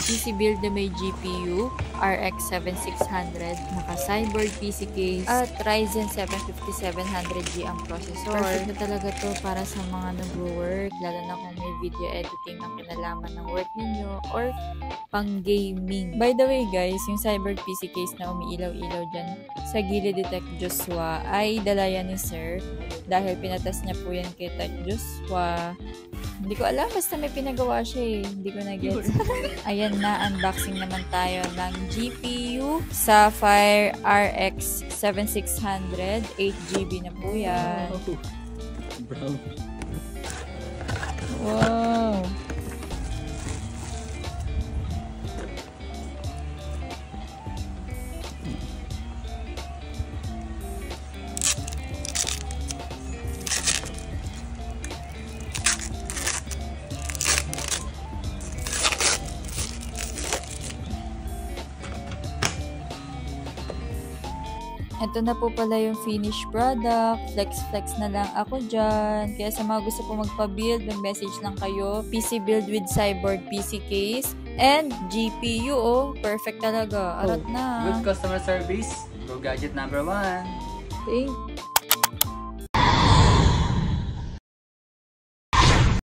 PC build na may GPU, RX 7600, naka-cyborg PC case, at Ryzen 7 5700G ang processor. Perfect na talaga to para sa mga nag-work, lalo na kung may video editing ang kinalaman ng work ninyo or pang-gaming. By the way guys, yung cyborg PC case na umiilaw-ilaw dyan sa gilid ni Tech Joshua ay dala yan ni Sir dahil pinatas niya po yan kay Tech Joshua. Hindi ko alam, basta may pinagawa siya eh. Hindi ko na-gets. Ayan na, unboxing naman tayo ng GPU Sapphire RX 7600. 8GB na po yan. Bro. Wow! Ito na po pala yung finished product. Flex na lang ako dyan. Kaya sa mga gusto po magpa-build, mag-message lang kayo. PC build with cyborg PC case and GPU. Oh, perfect talaga. Arat na. Good customer service. Go gadget number 1. Thank